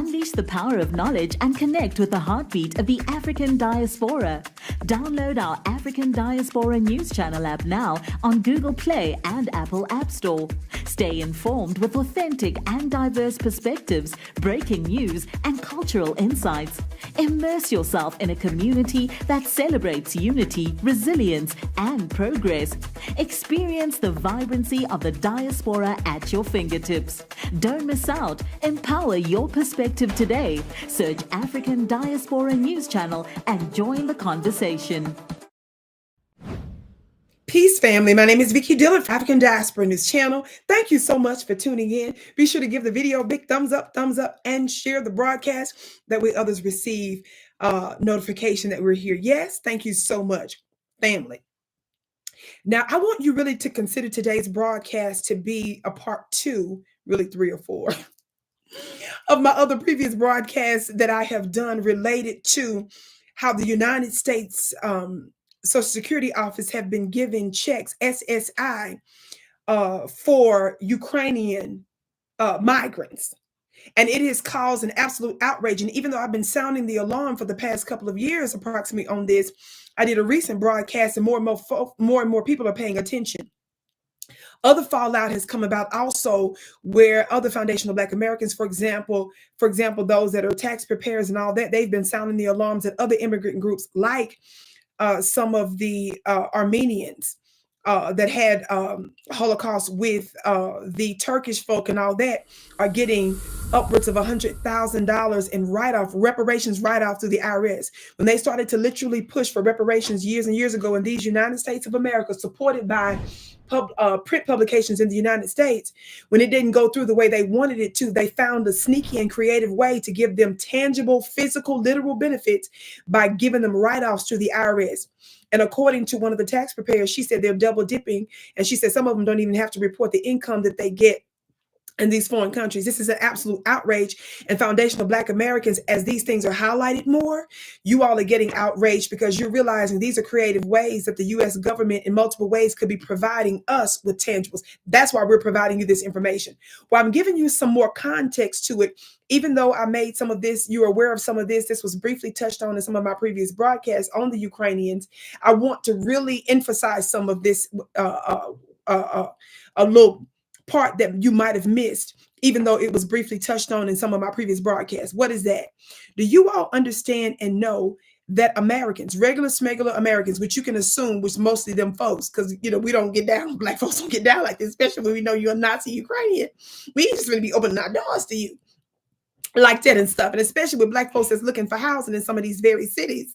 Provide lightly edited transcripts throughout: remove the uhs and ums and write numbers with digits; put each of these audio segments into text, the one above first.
Unleash the power of knowledge and connect with the heartbeat of the African diaspora. Download our African Diaspora News Channel app now on Google Play and Apple App Store. Stay informed with authentic and diverse perspectives, breaking news, and cultural insights. Immerse yourself in a community that celebrates unity, resilience, and progress. Experience the vibrancy of the diaspora at your fingertips. Don't miss out. Empower your perspective today. Search African Diaspora News Channel and join the conversation. Peace, family. My name is Vicki Dillard for African Diaspora News Channel. Thank you so much for tuning in. Be sure to give the video a big thumbs up, and share the broadcast. That way others receive notification that we're here. Yes, thank you so much, family. Now, I want you really to consider today's broadcast to be a part 2, really 3 or 4, of my other previous broadcasts that I have done related to how the United States Social Security Office have been giving checks, SSI, for Ukrainian migrants. And it has caused an absolute outrage. And even though I've been sounding the alarm for the past couple of years approximately on this, I did a recent broadcast and more and more people are paying attention. Other fallout has come about also where other foundational Black Americans, for example, those that are tax preparers and all that, they've been sounding the alarms at other immigrant groups like some of the Armenians that had Holocaust with the Turkish folk and all that are getting upwards of $100,000 in reparations write-off through the IRS. When they started to literally push for reparations years and years ago in these United States of America, supported by print publications in the United States, when it didn't go through the way they wanted it to, they found a sneaky and creative way to give them tangible, physical, literal benefits by giving them write-offs to the IRS. And according to one of the tax preparers, she said they're double dipping. And she said some of them don't even have to report the income that they get in these foreign countries. This is an absolute outrage. And foundational Black Americans, as these things are highlighted more, you all are getting outraged because you're realizing these are creative ways that the U.S. government in multiple ways could be providing us with tangibles. That's why we're providing you this information. Well, I'm giving you some more context to it. Even though I made some of this, you're aware of some of this, this was briefly touched on in some of my previous broadcasts on the Ukrainians. I want to really emphasize some of this, a little part that you might have missed, even though it was briefly touched on in some of my previous broadcasts. What is that? Do you all understand and know that Americans, regular smuggler Americans, which you can assume was mostly them folks, because we don't get down, Black folks don't get down like this, especially when we know you're a Nazi Ukrainian. We ain't just going to be opening our doors to you like that and stuff. And especially with Black folks that's looking for housing in some of these very cities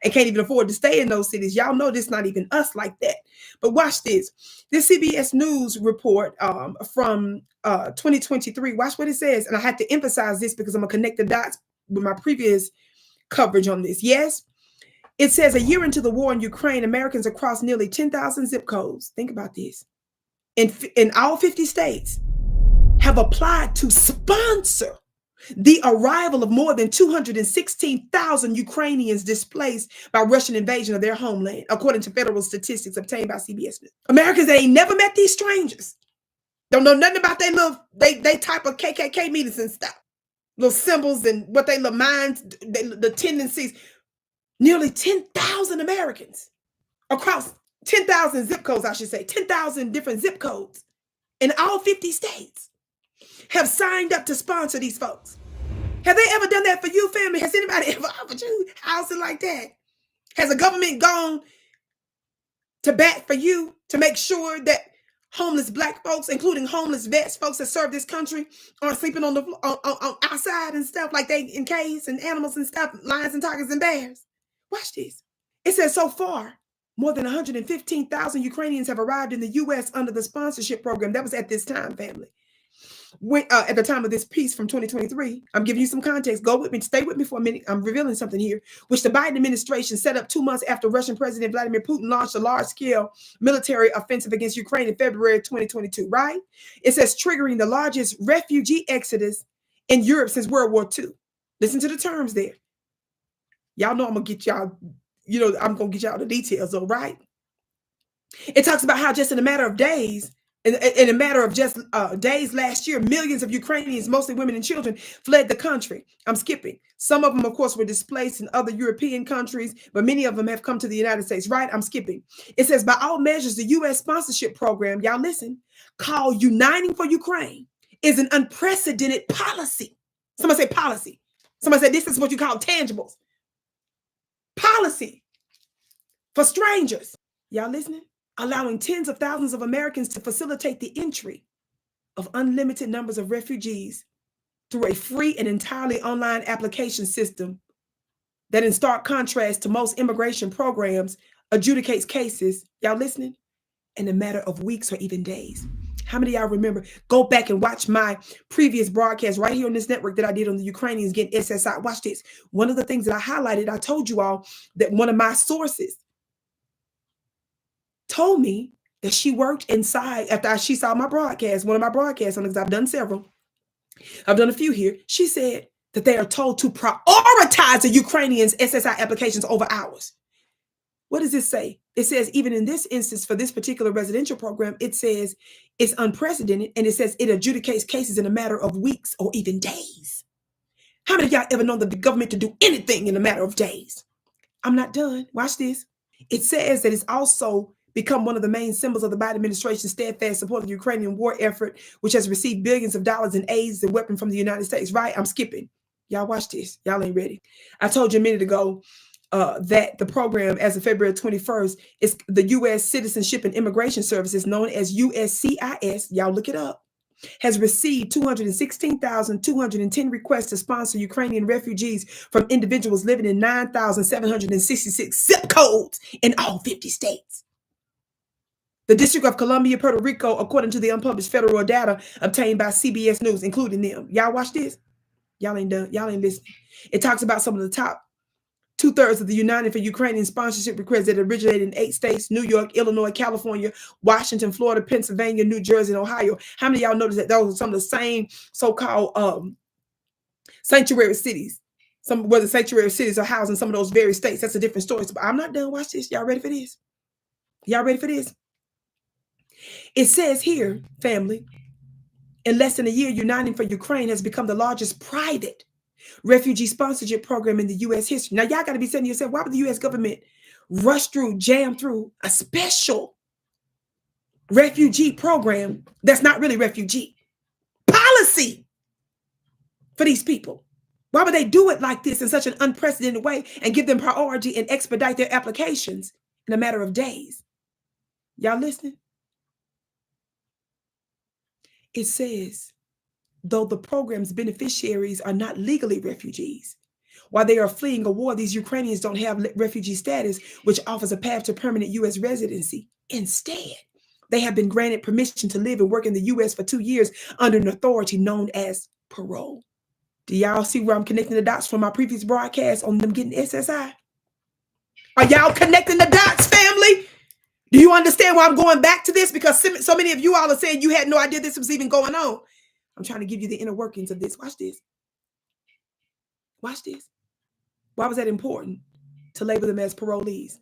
and can't even afford to stay in those cities. Y'all know this not even us like that. But watch this. This CBS News report from 2023. Watch what it says. And I have to emphasize this because I'm going to connect the dots with my previous coverage on this. Yes. It says a year into the war in Ukraine, Americans across nearly 10,000 zip codes. Think about this. In all 50 states have applied to sponsor the arrival of more than 216,000 Ukrainians displaced by Russian invasion of their homeland, according to federal statistics obtained by CBS News. Americans that ain't never met these strangers, don't know nothing about their little, they type of KKK meetings and stuff, little symbols and what they little minds, the tendencies. Nearly 10,000 Americans across 10,000 zip codes, I should say, 10,000 different zip codes in all 50 states have signed up to sponsor these folks. Have they ever done that for you, family? Has anybody ever offered you housing like that? Has the government gone to bat for you to make sure that homeless Black folks, including homeless vets, folks that serve this country, aren't sleeping on the on outside and stuff like they in caves and animals and stuff, lions and tigers and bears? Watch this. It says so far, more than 115,000 Ukrainians have arrived in the U.S. under the sponsorship program. That was at this time, family. At the time of this piece from 2023, I'm giving you some context. Go with me, stay with me for a minute. I'm revealing something here, which the Biden administration set up 2 months after Russian President Vladimir Putin launched a large-scale military offensive against Ukraine in February 2022, right? It says triggering the largest refugee exodus in Europe since World War II. Listen to the terms there. Y'all know I'm going to get y'all, I'm going to get y'all the details, all right? It talks about how just in a matter of days, In a matter of just days last year, millions of Ukrainians, mostly women and children, fled the country. I'm skipping. Some of them, of course, were displaced in other European countries, but many of them have come to the United States, right? I'm skipping. It says, by all measures, the U.S. sponsorship program, y'all listen, called Uniting for Ukraine, is an unprecedented policy. Somebody say policy. Somebody said this is what you call tangibles. Policy for strangers. Y'all listening? Allowing tens of thousands of Americans to facilitate the entry of unlimited numbers of refugees through a free and entirely online application system that, in stark contrast to most immigration programs, adjudicates cases, y'all listening, in a matter of weeks or even days. How many of y'all remember? Go back and watch my previous broadcast right here on this network that I did on the Ukrainians getting SSI. Watch this. One of the things that I highlighted, I told you all that one of my sources told me that she worked inside after she saw my broadcast, one of my broadcasts, because I've done several. I've done a few here. She said that they are told to prioritize the Ukrainians' SSI applications over ours. What does this say? It says, even in this instance, for this particular residential program, it says it's unprecedented, and it says it adjudicates cases in a matter of weeks or even days. How many of y'all ever known the government to do anything in a matter of days? I'm not done. Watch this. It says that it's also become one of the main symbols of the Biden administration's steadfast support of the Ukrainian war effort, which has received billions of dollars in aids and weapons from the United States. Right? I'm skipping. Y'all watch this. Y'all ain't ready. I told you a minute ago that the program, as of February 21st, is the U.S. Citizenship and Immigration Services, known as USCIS. Y'all look it up. Has received 216,210 requests to sponsor Ukrainian refugees from individuals living in 9,766 zip codes in all 50 states. The District of Columbia, Puerto Rico, according to the unpublished federal data obtained by CBS News, including them. Y'all watch this. Y'all ain't done. Y'all ain't listening. It talks about some of the top 2/3 of the United for Ukrainian sponsorship requests that originated in 8 states: New York, Illinois, California, Washington, Florida, Pennsylvania, New Jersey, and Ohio. How many of y'all notice that those are some of the same so-called sanctuary cities? Whether sanctuary cities are housed in some of those various states. That's a different story. But I'm not done. Watch this. Y'all ready for this? Y'all ready for this? It says here, family, in less than a year, Uniting for Ukraine has become the largest private refugee sponsorship program in the U.S. history. Now, y'all got to be saying to yourself, why would the U.S. government jam through a special refugee program that's not really refugee policy for these people? Why would they do it like this in such an unprecedented way and give them priority and expedite their applications in a matter of days? Y'all listening? It says, though the program's beneficiaries are not legally refugees, while they are fleeing a war, these Ukrainians don't have refugee status, which offers a path to permanent U.S. residency. Instead, they have been granted permission to live and work in the U.S. for 2 years under an authority known as parole. Do y'all see where I'm connecting the dots from my previous broadcast on them getting SSI? Are y'all connecting the dots, family? Do you understand why I'm going back to this? Because so many of you all are saying you had no idea this was even going on. I'm trying to give you the inner workings of this. Watch this. Watch this. Why was that important to label them as parolees?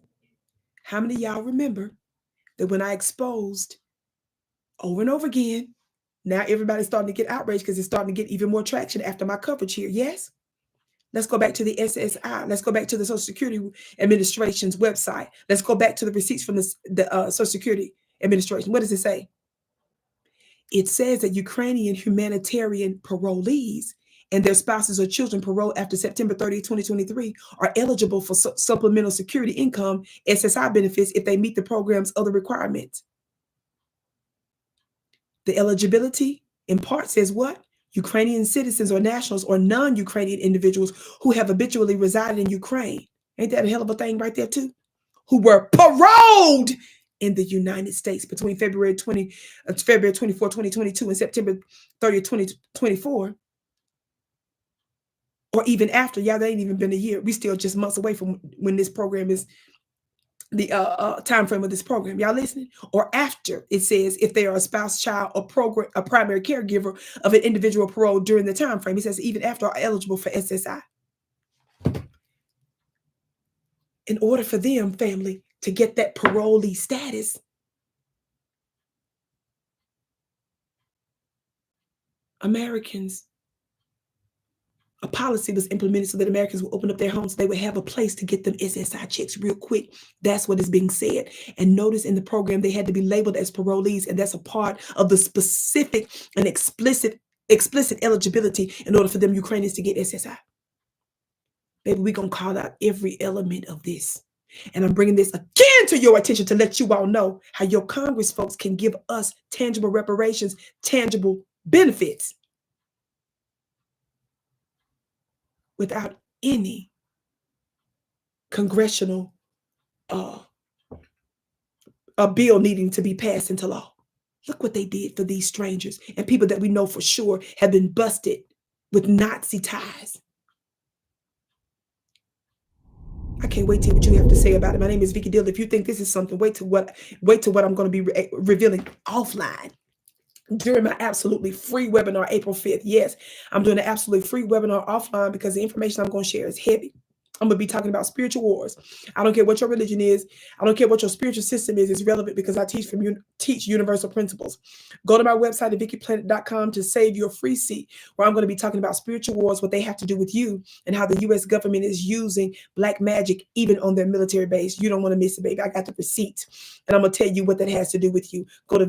How many of y'all remember that when I exposed over and over again, now everybody's starting to get outraged because it's starting to get even more traction after my coverage here. Yes? Let's go back to the SSI. Let's go back to the Social Security Administration's website. Let's go back to the receipts from the Social Security Administration. What does it say? It says that Ukrainian humanitarian parolees and their spouses or children paroled after September 30, 2023 are eligible for supplemental security income, SSI benefits, if they meet the program's other requirements. The eligibility in part says what? Ukrainian citizens or nationals or non-Ukrainian individuals who have habitually resided in Ukraine. Ain't that a hell of a thing right there too? Who were paroled in the United States between February 24, 2022 and September 30, 2024. Or even after. Yeah, they ain't even been a year. We still just months away from when this program is, the time frame of this program. Y'all listening? Or after, it says if they are a spouse, child, or a primary caregiver of an individual parole during the time frame. It says even after are eligible for SSI. In order for them, family, to get that parolee status, Americans, a policy was implemented so that Americans would open up their homes so they would have a place to get them SSI checks real quick. That's what is being said. And notice in the program, they had to be labeled as parolees, and that's a part of the specific and explicit eligibility in order for them Ukrainians to get SSI. Baby, we're going to call out every element of this. And I'm bringing this again to your attention to let you all know how your Congress folks can give us tangible reparations, tangible benefits without any congressional a bill needing to be passed into law. Look what they did for these strangers and people that we know for sure have been busted with Nazi ties. I can't wait to hear what you have to say about it. My name is Vicki Dillard. If you think this is something, wait to what I'm going to be revealing offline during my absolutely free webinar April 5th. Yes, I'm doing an absolutely free webinar offline because the information I'm going to share is heavy. I'm going to be talking about spiritual wars. I don't care what your religion is. I don't care what your spiritual system is. It's relevant because I teach universal principles. Go to my website at VickiPlanet.com to save your free seat, where I'm going to be talking about spiritual wars, what they have to do with you, and how the U.S. government is using black magic even on their military base. You don't want to miss it, baby. I got the receipt, and I'm going to tell you what that has to do with you. Go to